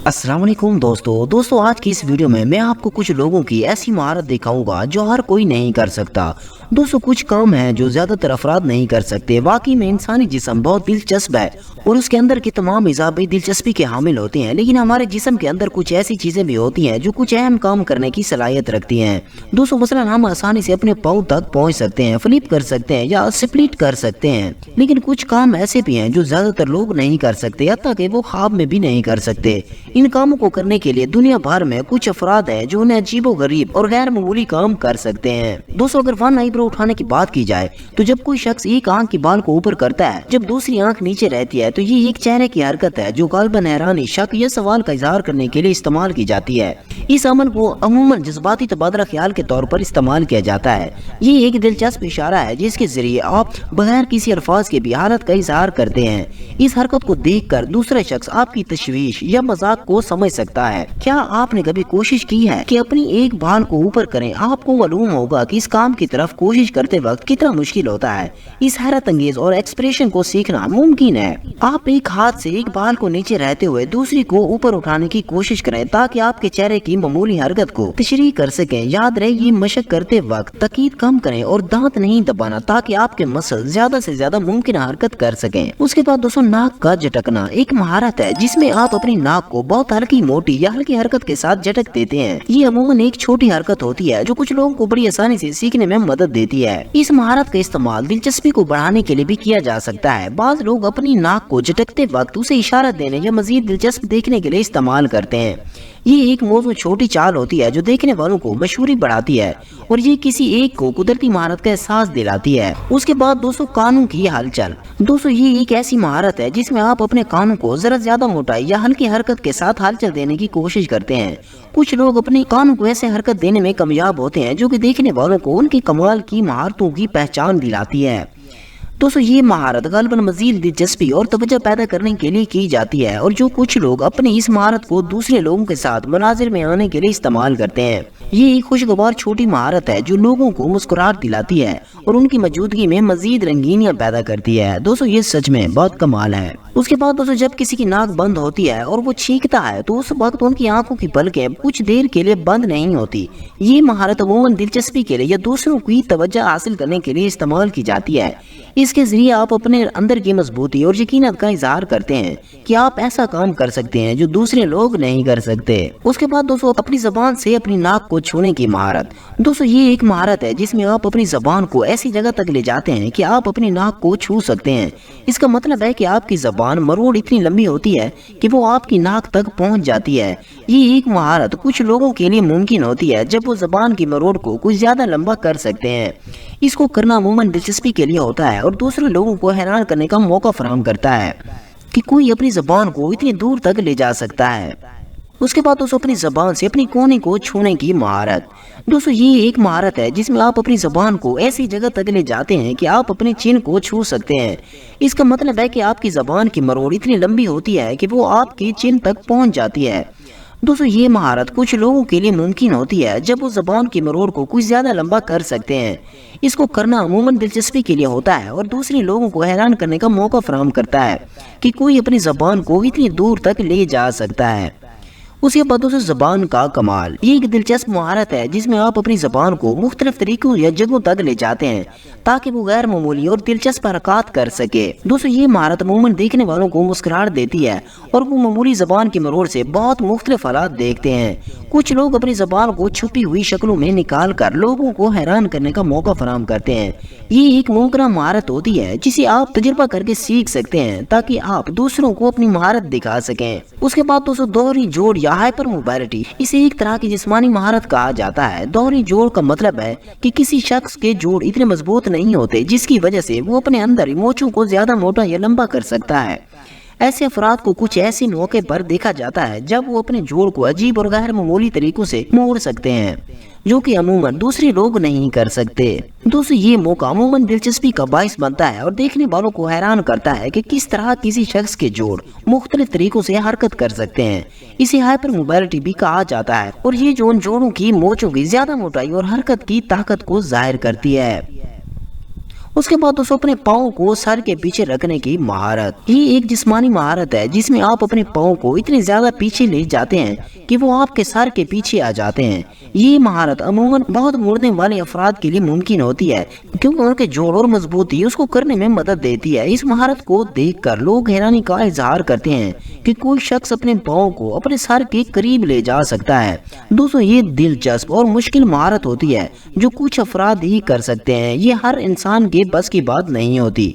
अस्सलाम वालेकुम दोस्तों आज की इस वीडियो में मैं आपको कुछ लोगों की ऐसी महारत दिखाऊंगा जो हर कोई नहीं कर सकता। दोस्तों कुछ काम है जो ज्यादातर अफराद नहीं कर सकते। वाकई में इंसानी जिस्म बहुत दिलचस्प है और उसके अंदर की तमाम अज़ा भी दिलचस्पी के हामिल होते हैं, लेकिन हमारे जिस्म के अंदर कुछ ऐसी चीजें भी होती हैं जो कुछ अहम काम करने की सलाहियत रखती हैं। दोस्तों मसलन हम आसानी से अपने पाँव तक पहुंच सकते हैं, फ्लिप कर सकते हैं या स्प्लिट कर सकते हैं, लेकिन कुछ काम ऐसे भी हैं जो ज्यादातर लोग नहीं कर सकते, हत्ता कि वो ख्वाब में भी नहीं कर सकते। इन कामों को करने के लिए दुनिया भर में कुछ अफराद हैं जो उन्हें अजीबोगरीब और गैर मामूली काम कर सकते हैं। दोस्तों अगर वन आईब्रो उठाने की बात की जाए तो जब कोई शख्स एक आंख के बाल को ऊपर करता है जब दूसरी आंख नीचे रहती है तो ये एक चेहरे की हरकत है जो गालिबन हैरानी, शक या सवाल का इजहार करने के लिए इस्तेमाल की जाती है। इस अमल को अमूमन जज्बाती तबादला ख्याल के तौर पर इस्तेमाल किया जाता है। ये एक दिलचस्प इशारा है जिसके जरिए आप बगैर किसी अल्फाज के भी हालत का इजहार करते हैं। इस हरकत को देखकर दूसरा शख्स आपकी तशवीश या मजाक को समझ सकता है। क्या आपने कभी कोशिश की है कि अपनी एक बाल को ऊपर करें? आपको मालूम होगा कि इस काम की तरफ कोशिश करते वक्त कितना मुश्किल होता है। इस हैरत अंगेज और एक्सप्रेशन को सीखना मुमकिन है। आप एक हाथ से एक बाल को नीचे रहते हुए दूसरी को ऊपर उठाने की कोशिश करें ताकि आपके चेहरे की मामूली हरकत को तशरीह कर सकें। याद रहे ये मशक करते वक्त तकीद कम करें और दांत नहीं दबाना ताकि आपके मसल ज्यादा से ज्यादा मुमकिन हरकत कर सकें। उसके बाद दोस्तों नाक का झटकना एक महारत है जिसमें आप अपनी नाक को बहुत हल्की, मोटी या हल्की हरकत के साथ झटक देते हैं। ये अमूमन एक छोटी हरकत होती है जो कुछ लोगों को बड़ी आसानी से सीखने में मदद देती है। इस महारत का इस्तेमाल दिलचस्पी को बढ़ाने के लिए भी किया जा सकता है। बाज़ लोग अपनी नाक को झटकते वक्त उसे इशारा देने या मजीद दिलचस्प देखने के लिए इस्तेमाल करते हैं। ये एक मौजूद छोटी चाल होती है जो देखने वालों को मशहूरी बढ़ाती है और ये किसी एक को कुदरती महारत का एहसास दिलाती है। उसके बाद दोस्तों कानों की हलचल। दोस्तों ये एक ऐसी महारत है जिसमें आप अपने कानों को जरा ज्यादा मोटाई या हल्की हरकत के साथ हलचल देने की कोशिश करते हैं। कुछ लोग अपने कानों को ऐसे हरकत देने में कामयाब होते हैं जो कि देखने वालों को उनकी कमाल की महारतों की पहचान दिलाती है। दोस्तों ये महारत गालिबन मजीद दिलचस्पी और तवज्जो पैदा करने के लिए की जाती है और जो कुछ लोग अपनी इस महारत को दूसरे लोगों के साथ मनाजिर में आने के लिए इस्तेमाल करते हैं। ये एक खुशगवार छोटी महारत है जो लोगों को मुस्कुराहट दिलाती है और उनकी मौजूदगी में मजीद रंगीनियां पैदा करती है। दोस्तों ये सच में बहुत कमाल है। उसके बाद दोस्तों जब किसी की नाक बंद होती है और वो छींकता है तो उस वक्त उनकी आंखों की पलकें कुछ देर के लिए बंद नहीं होती। ये महारत अमूमन दिलचस्पी के लिए या दूसरों की तवज्जो हासिल करने के लिए इस्तेमाल की जाती है। इसके जरिए आप अपने अंदर की मजबूती और यकीनत का इजहार करते हैं कि आप ऐसा काम कर सकते हैं जो दूसरे लोग नहीं कर सकते। उसके बाद दोस्तों अपनी जबान से अपनी नाक को छूने की महारत। दोस्तों ये एक महारत है जिसमें आप अपनी जबान को ऐसी जगह तक ले जाते हैं कि आप अपनी नाक को छू सकते हैं। इसका मतलब है कि आपकी जबान मरोड़ इतनी लंबी होती है कि वो आपकी नाक तक पहुंच जाती है। ये एक महारत कुछ लोगों के लिए मुमकिन होती है जब वो जबान की मरोड़ को कुछ ज्यादा लंबा कर सकते हैं। इसको करना अमूमन दिलचस्पी के लिए होता है और दूसरे लोगों को हैरान करने का मौका फराहम करता है कि कोई अपनी जबान को इतनी दूर तक ले जा सकता है। उसके बाद दोस्तों अपनी जबान से अपनी कोने को छूने की महारत। दोस्तों ये एक महारत है जिसमें आप अपनी जबान को ऐसी जगह तक ले जाते हैं कि आप अपने चिन को छू सकते हैं। इसका मतलब है कि आपकी जबान की मरोड़ इतनी लंबी होती है कि वो आपकी चिन तक पहुंच जाती है। दोस्तों ये महारत कुछ लोगों के लिए मुमकिन होती है जब वो जबान की मरोड़ को कुछ ज्यादा लंबा कर सकते हैं। इसको करना अमूमन दिलचस्पी के लिए होता है और दूसरे लोगों को हैरान करने का मौका फराहम करता है कि कोई अपनी जबान को इतनी दूर तक ले जा सकता है। उसके बाद दोस्तों जबान का कमाल। ये एक दिलचस्प महारत है जिसमें आप अपनी जबान को मुख्तलिफ तरीकों या जगहों तक ले जाते हैं ताकि वो गैर मामूली और दिलचस्प हरकत कर सके। दोस्तों ये महारत अमूमन देखने वालों को मुस्कुराहट देती है और वो मामूली जबान की मरोड़ से बहुत मुख्तलिफ हालात देखते हैं। कुछ लोग अपनी जबान को छुपी हुई शक्लों में निकाल कर लोगों को हैरान करने का मौका फराहम करते हैं। ये एक मुमकिन महारत होती है जिसे आप तजुर्बा करके सीख सकते हैं ताकि आप दूसरों को अपनी महारत दिखा सकें। उसके बाद दोस्तों दोहरी जोड़ या हाइपर मोबाइलिटी। इसे एक तरह की जिस्मानी महारत कहा जाता है। दोहरी जोड़ का मतलब है कि किसी शख्स के जोड़ इतने मजबूत नहीं होते जिसकी वजह से वो अपने अंदर मोचों को ज्यादा मोटा या लंबा कर सकता है। ऐसे अफराद को कुछ ऐसे मौके पर देखा जाता है जब वो अपने जोड़ को अजीब और गैर मामूली तरीकों से मोड़ सकते हैं जो कि अमूमन दूसरे लोग नहीं कर सकते। दोस्तों ये मौका अमूमन दिलचस्पी का बाइस बनता है और देखने वालों को हैरान करता है कि किस तरह किसी शख्स के जोड़ मुख्तलिफ तरीकों से हरकत कर सकते हैं। इसे हाइपर मोबाइलिटी भी कहा जाता है और ये जोड़ों की मोचों की ज्यादा मोटाई और हरकत की ताकत को जाहिर करती है। उसके बाद दोस्तों अपने पाँव को सर के पीछे रखने की महारत, ये एक जिस्मानी महारत है जिसमें आप अपने पाँव को इतने ज्यादा पीछे ले जाते हैं कि वो आपके सर के पीछे आ जाते हैं। ये महारत अमूमन बहुत मुड़ने वाले अफराद के लिए मुमकिन होती है क्योंकि उनके जोड़ और मजबूती उसको करने में मदद देती है। इस महारत को देखकर लोग हैरानी का इजहार करते हैं कि कोई शख्स अपने पाँव को अपने सर के करीब ले जा सकता है। दोस्तों ये दिलचस्प और मुश्किल महारत होती है जो कुछ अफराद ही कर सकते हैं, ये हर इंसान के बस की बात नहीं होती।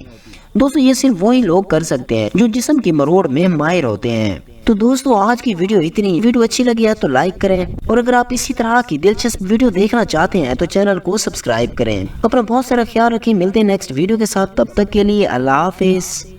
दोस्तों ये सिर्फ वही लोग कर सकते हैं जो जिस्म की मरोड़ में माहिर होते हैं। तो दोस्तों आज की वीडियो अच्छी लगी है तो लाइक करें, और अगर आप इसी तरह की दिलचस्प वीडियो देखना चाहते हैं तो चैनल को सब्सक्राइब करें। अपना बहुत सारा ख्याल रखें, मिलते हैं नेक्स्ट वीडियो के साथ, तब तक के लिए अल्लाह हाफिज।